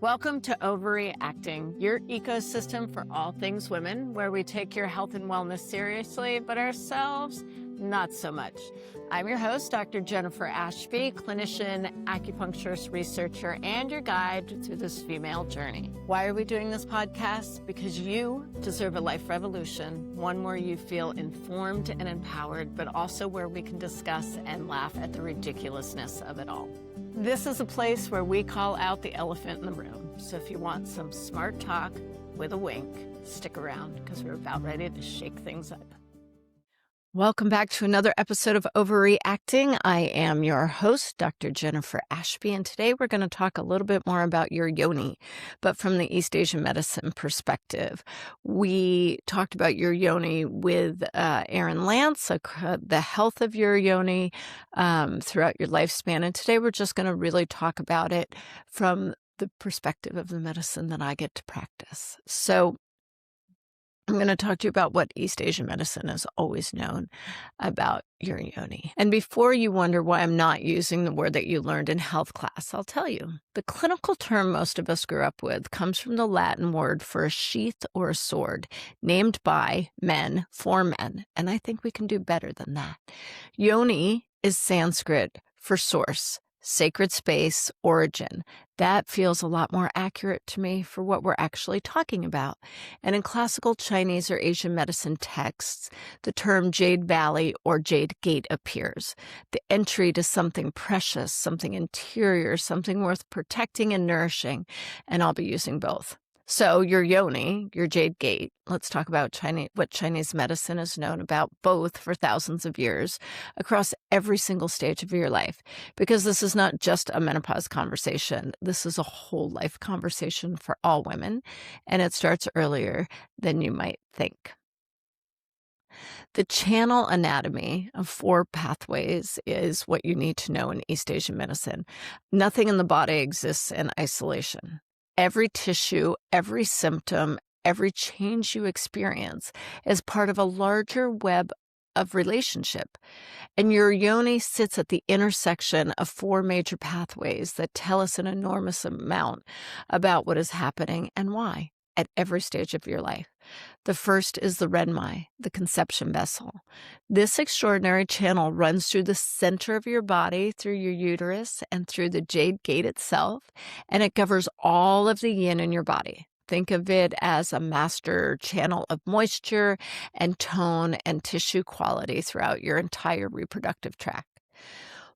Welcome to Ovary-Acting, your ecosystem for all things women, where we take your health and wellness seriously, but ourselves, not so much. I'm your host, Dr. Jennifer Ashby, clinician, acupuncturist, researcher, and your guide through this female journey. Why are we doing this podcast? Because you deserve a life revolution, one where you feel informed and empowered, but also where we can discuss and laugh at the ridiculousness of it all. This is a place where we call out the elephant in the room. So if you want some smart talk with a wink, stick around because we're about ready to shake things up. Welcome back to another episode of Ovary-Acting. I am your host, Dr. Jennifer Ashby, and today we're going to talk a little bit more about your Yoni, but from the East Asian medicine perspective. We talked about your Yoni with Erinn Lance, the health of your Yoni throughout your lifespan, and today we're just going to really talk about it from the perspective of the medicine that I get to practice. So I'm going to talk to you about what East Asian medicine has always known about your Yoni. And before you wonder why I'm not using the word that you learned in health class, I'll tell you. The clinical term most of us grew up with comes from the Latin word for a sheath or a sword, named by men for men. And I think we can do better than that. Yoni is Sanskrit for source, sacred space, origin. That feels a lot more accurate to me for what we're actually talking about. And in classical Chinese or Asian medicine texts, the term Jade Valley or Jade Gate appears. The entry to something precious, something interior, something worth protecting and nourishing. And I'll be using both. So your Yoni, your Jade Gate, let's talk about what Chinese medicine has known about both for thousands of years across every single stage of your life. Because this is not just a menopause conversation. This is a whole life conversation for all women. And it starts earlier than you might think. The channel anatomy of 4 pathways is what you need to know in East Asian medicine. Nothing in the body exists in isolation. Every tissue, every symptom, every change you experience is part of a larger web of relationship. And your Yoni sits at the intersection of 4 major pathways that tell us an enormous amount about what is happening and why at every stage of your life. The first is the Ren Mai, the conception vessel. This extraordinary channel runs through the center of your body, through your uterus, and through the Jade Gate itself, and it covers all of the yin in your body. Think of it as a master channel of moisture and tone and tissue quality throughout your entire reproductive tract.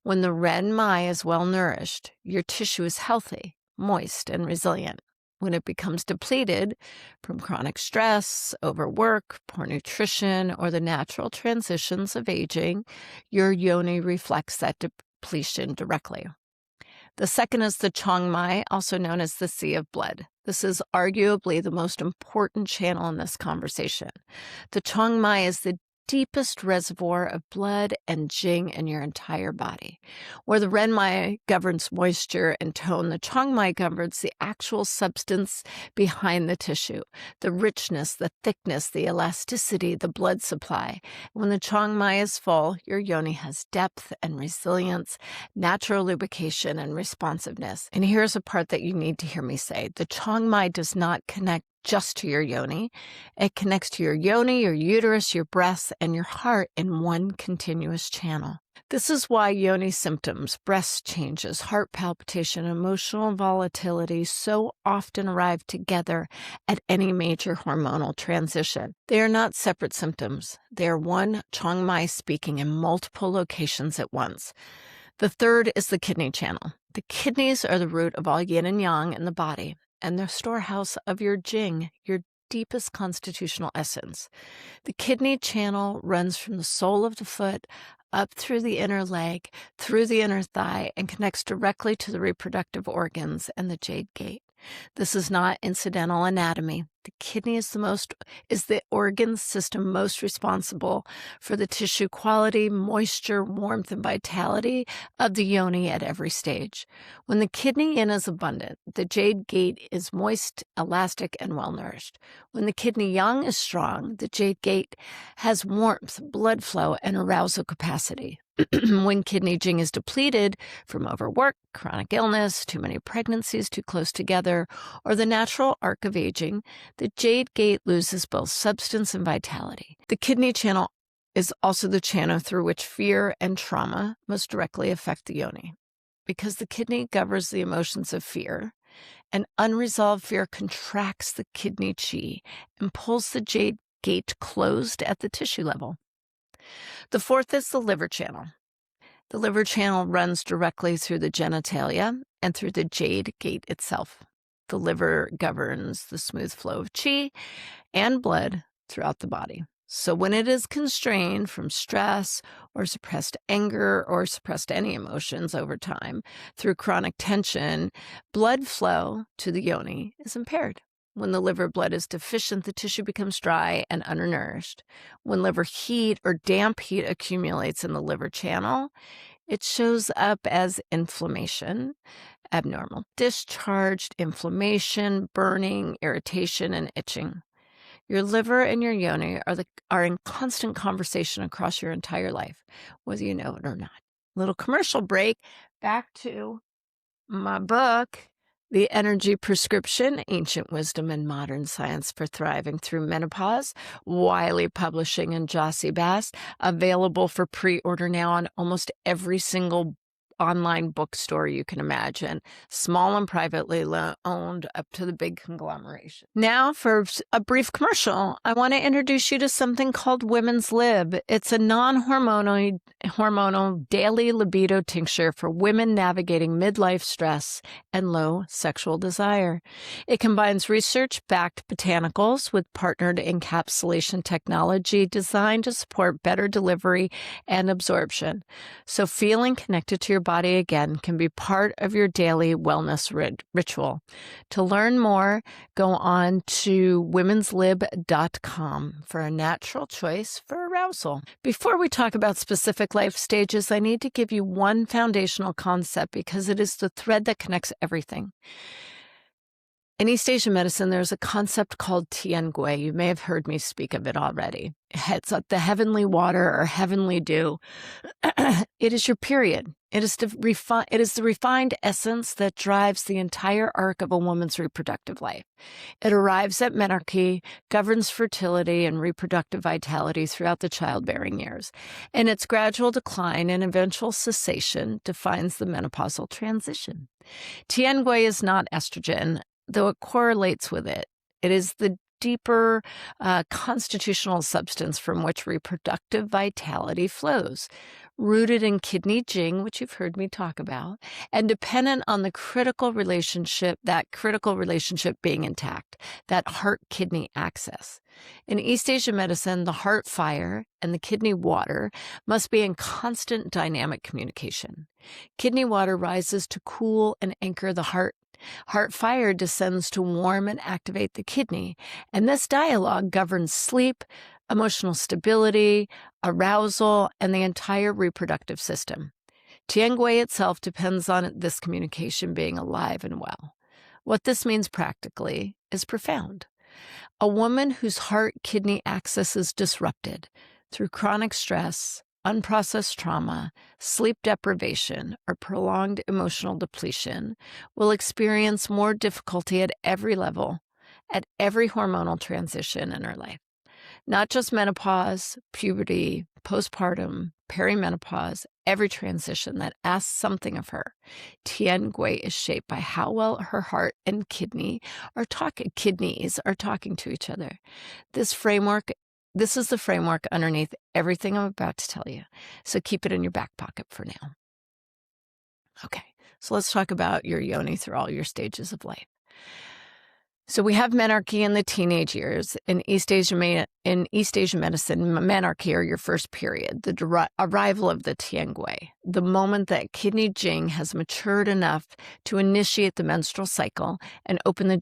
When the Ren Mai is well nourished, your tissue is healthy, moist, and resilient. When it becomes depleted from chronic stress, overwork, poor nutrition, or the natural transitions of aging, your Yoni reflects that depletion directly. The second is the Chong Mai, also known as the Sea of Blood. This is arguably the most important channel in this conversation. The Chong Mai is the deepest reservoir of blood and jing in your entire body. Where the Ren Mai governs moisture and tone, the Chong Mai governs the actual substance behind the tissue, the richness, the thickness, the elasticity, the blood supply. When the Chong Mai is full, your Yoni has depth and resilience, natural lubrication and responsiveness. And here's a part that you need to hear me say. The Chong Mai does not connect just to your Yoni. It connects to your Yoni, your uterus, your breasts, and your heart in one continuous channel. This is why Yoni symptoms, breast changes, heart palpitation, emotional volatility so often arrive together at any major hormonal transition. They are not separate symptoms. They are one Chong Mai speaking in multiple locations at once. The third is the kidney channel. The kidneys are the root of all yin and yang in the body, and the storehouse of your jing, your deepest constitutional essence. The kidney channel runs from the sole of the foot up through the inner leg, through the inner thigh, and connects directly to the reproductive organs and the Jade Gate. This is not incidental anatomy. The kidney is the organ system most responsible for the tissue quality, moisture, warmth, and vitality of the yoni at every stage. When the kidney yin is abundant, the jade gate is moist, elastic, and well-nourished. When the kidney yang is strong, the jade gate has warmth, blood flow, and arousal capacity. When kidney jing is depleted from overwork, chronic illness, too many pregnancies too close together, or the natural arc of aging, the jade gate loses both substance and vitality. The kidney channel is also the channel through which fear and trauma most directly affect the yoni. Because the kidney governs the emotions of fear, and unresolved fear contracts the kidney chi and pulls the jade gate closed at the tissue level. The fourth is the liver channel. The liver channel runs directly through the genitalia and through the jade gate itself. The liver governs the smooth flow of chi and blood throughout the body. So when it is constrained from stress or suppressed anger or suppressed any emotions over time through chronic tension, blood flow to the yoni is impaired. When the liver blood is deficient, the tissue becomes dry and undernourished. When liver heat or damp heat accumulates in the liver channel, it shows up as inflammation, abnormal discharge, inflammation, burning, irritation, and itching. Your liver and your yoni are in constant conversation across your entire life, whether you know it or not. Little commercial break. Back to my book, The Energy Prescription, Ancient Wisdom and Modern Science for Thriving Through Menopause, Wiley Publishing and Jossie Bass, available for pre-order now on almost every single online bookstore you can imagine, small and privately owned up to the big conglomeration. Now for a brief commercial, I want to introduce you to something called Women's Lib. It's a non-hormonal daily libido tincture for women navigating midlife stress and low sexual desire. It combines research-backed botanicals with partnered encapsulation technology designed to support better delivery and absorption. So feeling connected to your body again can be part of your daily wellness ritual. To learn more, go on to womenslib.com for a natural choice for arousal. Before we talk about specific life stages, I need to give you one foundational concept because it is the thread that connects everything. In East Asian medicine, there's a concept called Tiangui. You may have heard me speak of it already. It's like the heavenly water or heavenly dew. It is your period. It is the refined essence that drives the entire arc of a woman's reproductive life. It arrives at menarche, governs fertility and reproductive vitality throughout the childbearing years, and its gradual decline and eventual cessation defines the menopausal transition. Tiangui is not estrogen, though it correlates with it. It is the deeper constitutional substance from which reproductive vitality flows, rooted in kidney jing, which you've heard me talk about, and dependent on that critical relationship being intact, that heart-kidney axis. In East Asian medicine, the heart fire and the kidney water must be in constant dynamic communication. Kidney water rises to cool and anchor the heart. Heart fire descends to warm and activate the kidney, and this dialogue governs sleep, emotional stability, arousal, and the entire reproductive system. Tiangui itself depends on this communication being alive and well. What this means practically is profound. A woman whose heart-kidney axis is disrupted through chronic stress, unprocessed trauma, sleep deprivation, or prolonged emotional depletion will experience more difficulty at every level, at every hormonal transition in her life. Not just menopause, puberty, postpartum, perimenopause, every transition that asks something of her. Tiangui is shaped by how well her heart and kidneys are talking to each other. This is the framework underneath everything I'm about to tell you. So keep it in your back pocket for now. Okay, so let's talk about your yoni through all your stages of life. So we have menarche in the teenage years. In East Asian medicine, menarche are your first period, the arrival of the Tiangui, the moment that kidney jing has matured enough to initiate the menstrual cycle and open the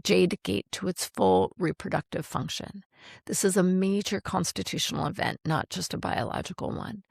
Jade gate to its full reproductive function. This is a major constitutional event, not just a biological one.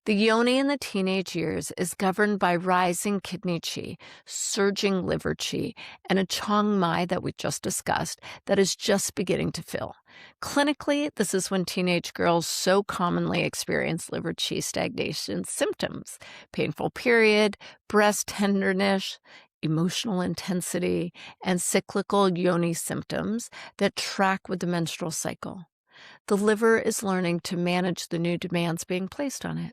The Yoni in the teenage years is governed by rising kidney qi, surging liver qi, and a Chong Mai that we just discussed that is just beginning to fill. Clinically, this is when teenage girls so commonly experience liver qi stagnation symptoms: painful period, breast tenderness, emotional intensity, and cyclical Yoni symptoms that track with the menstrual cycle. The liver is learning to manage the new demands being placed on it.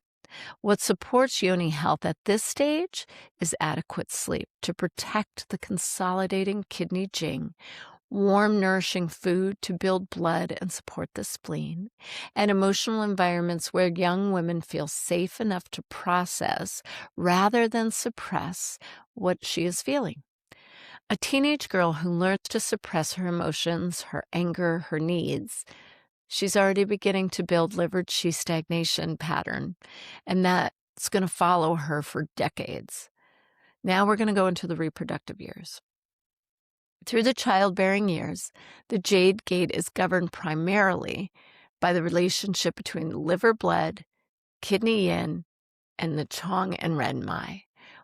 What supports Yoni health at this stage is adequate sleep to protect the consolidating kidney jing, warm, nourishing food to build blood and support the spleen, and emotional environments where young women feel safe enough to process rather than suppress what she is feeling. A teenage girl who learns to suppress her emotions, her anger, her needs, she's already beginning to build liver qi stagnation pattern, and that's going to follow her for decades. Now we're going to go into the reproductive years. Through the childbearing years, the Jade gate is governed primarily by the relationship between the liver blood, kidney yin, and the Chong and Ren Mai.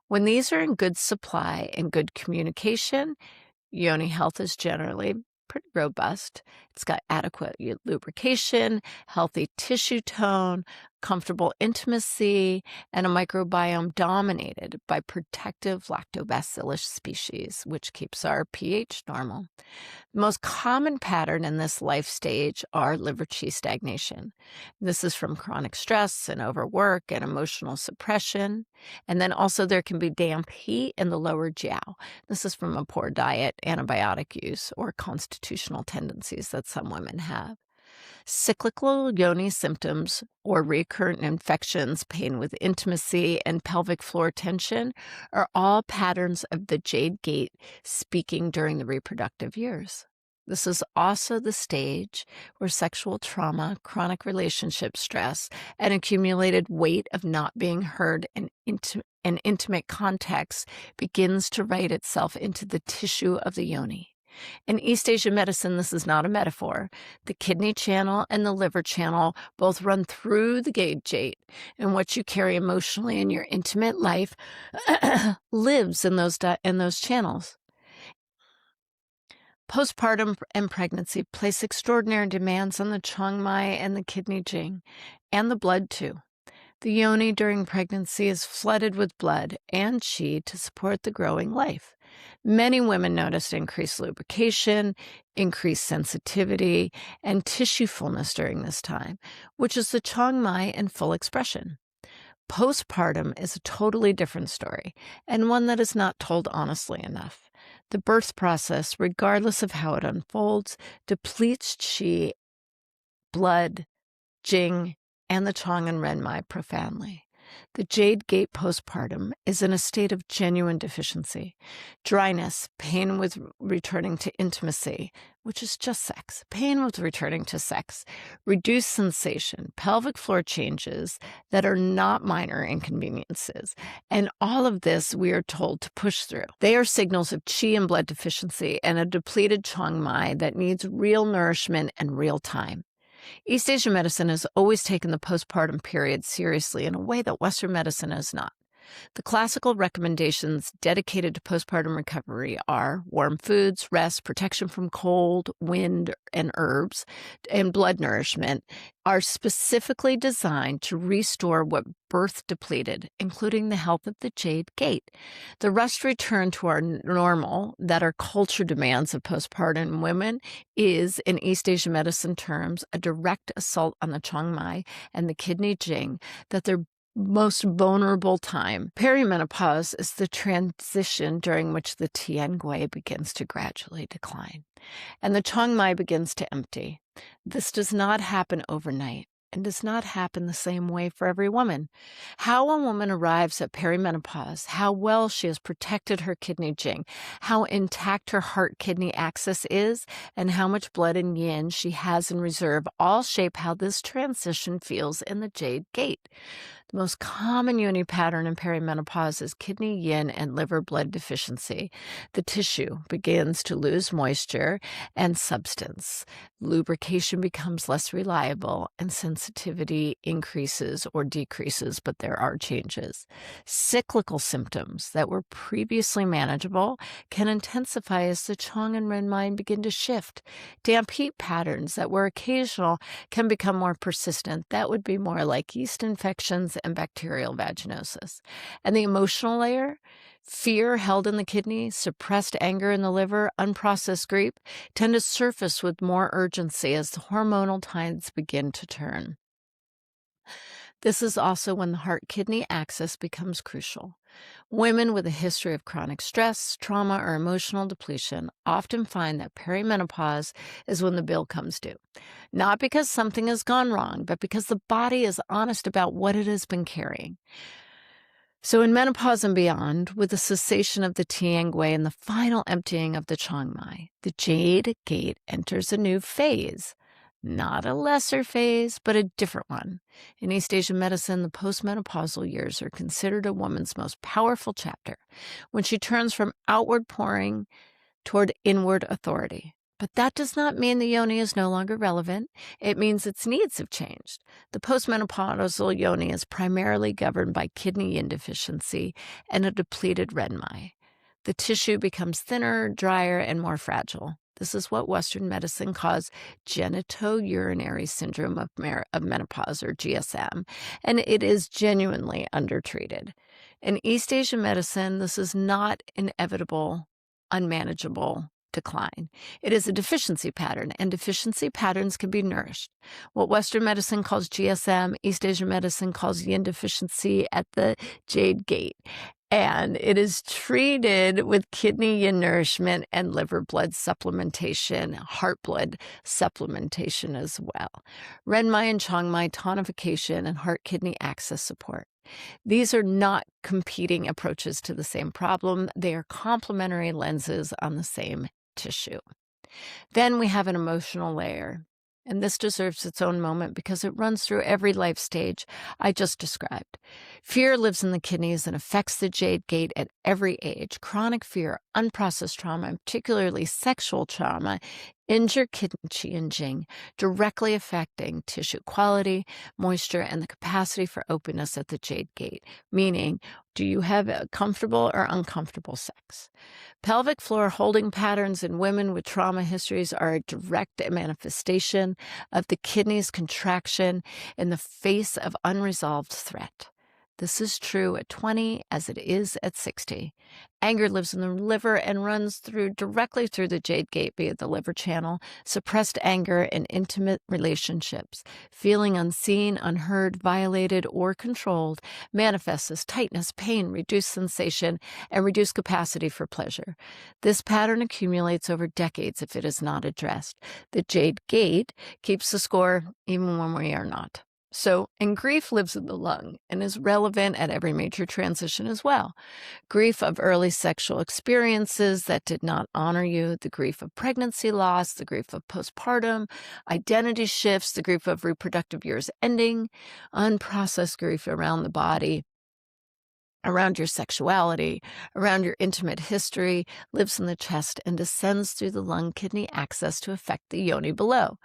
When these are in good supply and good communication, Yoni health is generally pretty robust. It's got adequate lubrication, healthy tissue tone, comfortable intimacy, and a microbiome dominated by protective lactobacillus species, which keeps our pH normal. The most common pattern in this life stage are liver qi stagnation. This is from chronic stress and overwork and emotional suppression. And then also there can be damp heat in the lower jiao. This is from a poor diet, antibiotic use, or constitutional tendencies that some women have. Cyclical Yoni symptoms or recurrent infections, pain with intimacy, and pelvic floor tension are all patterns of the Jade gate speaking during the reproductive years. This is also the stage where sexual trauma, chronic relationship stress, and accumulated weight of not being heard in intimate context begins to write itself into the tissue of the yoni. In East Asian medicine, this is not a metaphor. The kidney channel and the liver channel both run through the jade, and what you carry emotionally in your intimate life lives in those channels. Postpartum and pregnancy place extraordinary demands on the Chong Mai and the kidney jing, and the blood too. The yoni during pregnancy is flooded with blood and qi to support the growing life. Many women noticed increased lubrication, increased sensitivity, and tissue fullness during this time, which is the Chong Mai in full expression. Postpartum is a totally different story, and one that is not told honestly enough. The birth process, regardless of how it unfolds, depletes qi, blood, jing, and the Chong and Ren Mai profoundly. The Jade gate postpartum is in a state of genuine deficiency. Dryness, pain with returning to intimacy, which is just sex, pain with returning to sex, reduced sensation, pelvic floor changes that are not minor inconveniences. And all of this we are told to push through. They are signals of qi and blood deficiency and a depleted Chong Mai that needs real nourishment and real time. East Asian medicine has always taken the postpartum period seriously in a way that Western medicine has not. The classical recommendations dedicated to postpartum recovery are warm foods, rest, protection from cold, wind, and herbs, and blood nourishment are specifically designed to restore what birth depleted, including the health of the Jade gate. The rushed return to our normal that our culture demands of postpartum women is, in East Asian medicine terms, a direct assault on the Chong Mai and the kidney jing that they're most vulnerable time. Perimenopause is the transition during which the Tiangui begins to gradually decline, and the Chong Mai begins to empty. This does not happen overnight. and does not happen the same way for every woman. How a woman arrives at perimenopause, how well she has protected her kidney jing, how intact her heart-kidney axis is, and how much blood and yin she has in reserve all shape how this transition feels in the Jade gate. The most common Yoni pattern in perimenopause is kidney yin and liver blood deficiency. The tissue begins to lose moisture and substance. Lubrication becomes less reliable and sensitivity increases or decreases, but there are changes. Cyclical symptoms that were previously manageable can intensify as the Chong and Ren Mai begin to shift. Damp heat patterns that were occasional can become more persistent. That would be more like yeast infections and bacterial vaginosis. And the emotional layer, fear held in the kidney, suppressed anger in the liver, unprocessed grief, tend to surface with more urgency as the hormonal tides begin to turn. This is also when the heart-kidney axis becomes crucial. Women with a history of chronic stress, trauma, or emotional depletion often find that perimenopause is when the bill comes due. Not because something has gone wrong, but because the body is honest about what it has been carrying. So in menopause and beyond, with the cessation of the Tiangui and the final emptying of the Chong Mai, the Jade gate enters a new phase. Not a lesser phase, but a different one. In East Asian medicine, the postmenopausal years are considered a woman's most powerful chapter, when she turns from outward pouring toward inward authority. But that does not mean the yoni is no longer relevant. It means its needs have changed. The postmenopausal yoni is primarily governed by kidney yin deficiency and a depleted Ren Mai. The tissue becomes thinner, drier, and more fragile. This is what Western medicine calls genitourinary syndrome of menopause, or GSM, and it is genuinely undertreated. In East Asian medicine, this is not inevitable, unmanageable decline. It is a deficiency pattern, and deficiency patterns can be nourished. What Western medicine calls GSM, East Asian medicine calls yin deficiency at the Jade gate. And it is treated with kidney yin nourishment and liver blood supplementation, heart blood supplementation as well. Ren Mai and Chong Mai tonification and heart-kidney axis support. These are not competing approaches to the same problem. They are complementary lenses on the same tissue. Then we have an emotional layer. And this deserves its own moment because it runs through every life stage I just described. Fear lives in the kidneys and affects the Jade gate at every age. Chronic fear, unprocessed trauma, and particularly sexual trauma, injure kidney qi and jing, directly affecting tissue quality, moisture, and the capacity for openness at the Jade gate, meaning, do you have a comfortable or uncomfortable sex? Pelvic floor holding patterns in women with trauma histories are a direct manifestation of the kidney's contraction in the face of unresolved threat. This is true at 20 as it is at 60. Anger lives in the liver and runs directly through the Jade gate via the liver channel. Suppressed anger in intimate relationships, feeling unseen, unheard, violated, or controlled, manifests as tightness, pain, reduced sensation, and reduced capacity for pleasure. This pattern accumulates over decades if it is not addressed. The Jade gate keeps the score even when we are not. And grief lives in the lung and is relevant at every major transition as well. Grief of early sexual experiences that did not honor you, the grief of pregnancy loss, the grief of postpartum, identity shifts, the grief of reproductive years ending, unprocessed grief around the body, around your sexuality, around your intimate history, lives in the chest and descends through the lung-kidney axis to affect the yoni below.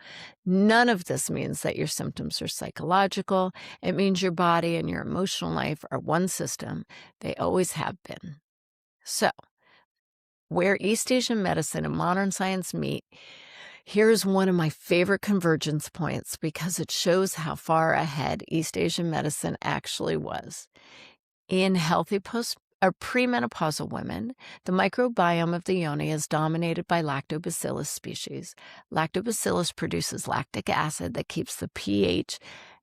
None of this means that your symptoms are psychological. It means your body and your emotional life are one system. They always have been. So, where East Asian medicine and modern science meet, here's one of my favorite convergence points because it shows how far ahead East Asian medicine actually was. In healthy premenopausal women, the microbiome of the yoni is dominated by lactobacillus species. Lactobacillus produces lactic acid that keeps the pH,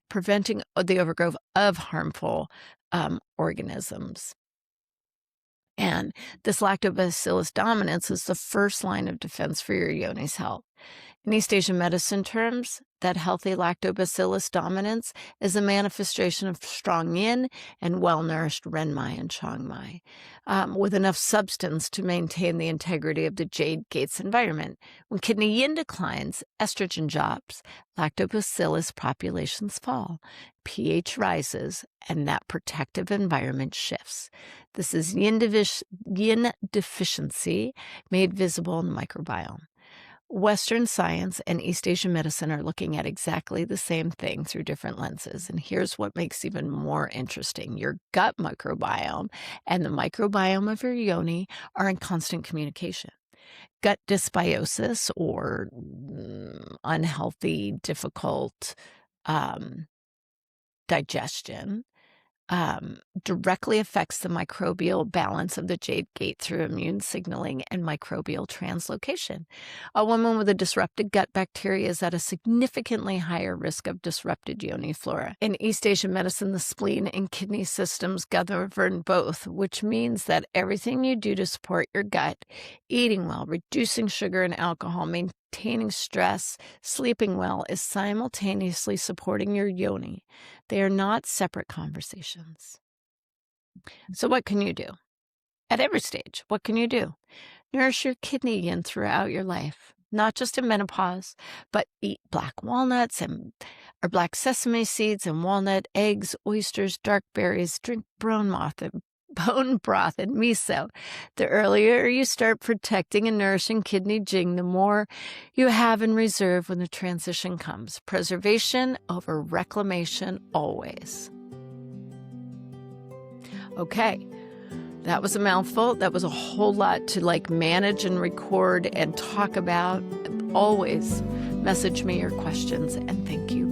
preventing the overgrowth of harmful organisms. And this lactobacillus dominance is the first line of defense for your yoni's health. In East Asian medicine terms, that healthy lactobacillus dominance is a manifestation of strong yin and well-nourished Ren Mai and Chong Mai, with enough substance to maintain the integrity of the Jade Gates environment. When kidney yin declines, estrogen drops, lactobacillus populations fall, pH rises, and that protective environment shifts. This is yin deficiency made visible in the microbiome. Western science and East Asian medicine are looking at exactly the same thing through different lenses. And here's what makes even more interesting. Your gut microbiome and the microbiome of your yoni are in constant communication. Gut dysbiosis, or unhealthy, difficult digestion, directly affects the microbial balance of the Jade Gate through immune signaling and microbial translocation. A woman with a disrupted gut bacteria is at a significantly higher risk of disrupted yoni flora. In East Asian medicine, the spleen and kidney systems govern both, which means that everything you do to support your gut, eating well, reducing sugar and alcohol, maintaining stress, sleeping well, is simultaneously supporting your yoni. They are not separate conversations. So what can you do? At every stage, what can you do? Nourish your kidney yin throughout your life, not just in menopause, but eat black walnuts or black sesame seeds and walnut, eggs, oysters, dark berries, drink bone broth and miso. The earlier you start protecting and nourishing kidney jing, the more you have in reserve when the transition comes. Preservation over reclamation always. Okay, that was a mouthful. That was a whole lot to manage and record and talk about. Always message me your questions, and thank you